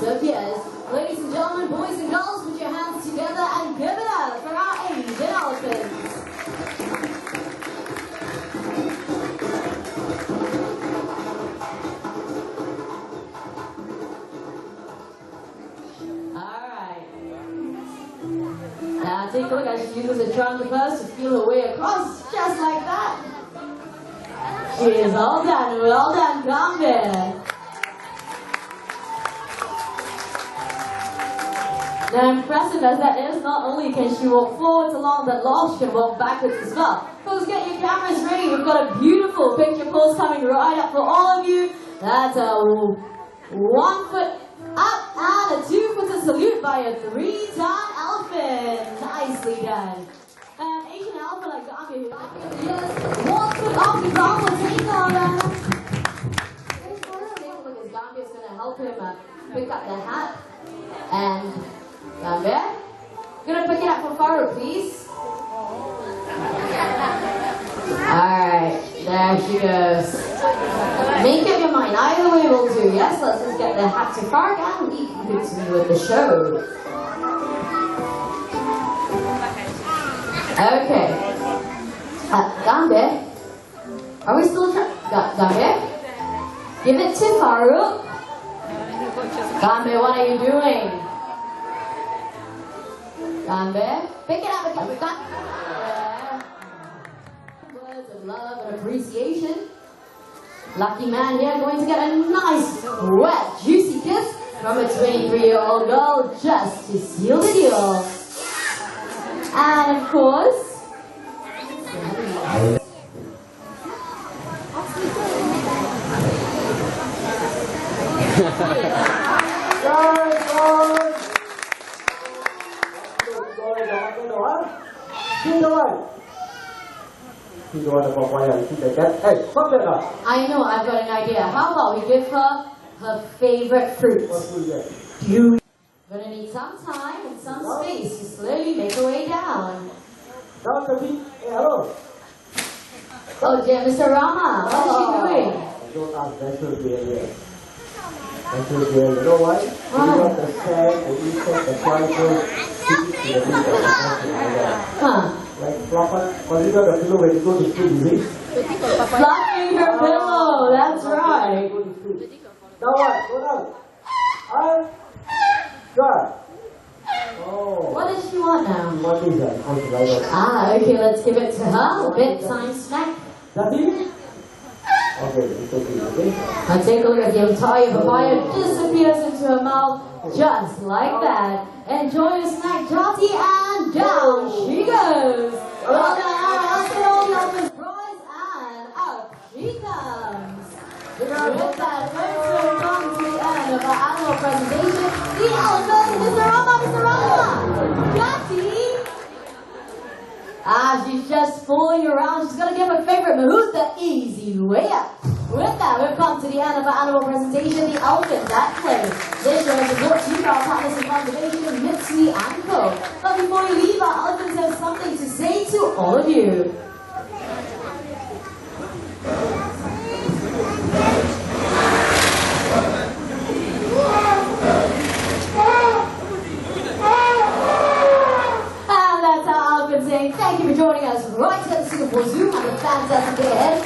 appears. Ladies and gentlemen, boys and girls, put your hands together and give it up for our Asian elephants. Alright. Now take a look as she uses the trunk first to feel her way across, just like that. She is all done. Well done, Gambit. Now impressive as that is, not only can she walk forwards along the log, she can walk backwards as well. Folks, get your cameras ready. We've got a beautiful picture pose coming right up for all of you. That's a 1 foot up and a 2-footer salute by a 3-ton elephant. Nicely done. An Asian elephant like Gambit, yes, 1 foot off the ground will take on that. Take a look as Gambit is going to help him pick up the hat. And Gambit, gonna pick it up for Faru, please. Alright, there she goes. Make up your mind, either way will do. Yes, let's just get the hat to Faru and we can continue with the show. Okay. Gambit, are we still trying? Gambit, give it to Faru. Gambit, what are you doing? Gambit, pick it up again. Words of love and appreciation. Lucky man here going to get a nice, wet, juicy kiss from a 23-year-old girl just to seal the deal. And of course, I know, I've got an idea. How about we give her her favorite fruit? We're gonna need some time and some space to slowly make her way down. Oh dear, Mr. Rama, what is she doing? Don't ask natural behavior. Natural behavior, you know why? Because the sand, the insect, the flies, to the Huh. like consider the pillow when you go to sleep, you see? Fluffing her pillow, that's right. Now what? Go down. Good. Oh. What does she want now? What is that? Ah, okay, let's give it to her. A bedtime snack. That's it? Okay, it's okay. Now take a look as the entire papaya disappears into her mouth, just like that. Enjoy your snack, Jati, and down she goes. Well done, let's get all the elephants prize, and up she comes. With that, folks, we've come to the end of our annual presentation. The elephant, Mr. Rama, Jati. She's just fooling around. She's going to give her favorite Mahout the easy way up. With that, we've come to the end of our annual presentation, The Elephant That Play. This show is brought to you by our partners in conservation, Mitsui and Co. But before we leave, our elephants have something to say to all of you. Thank you for joining us right here at the Singapore Zoo. Have a fantastic day ahead.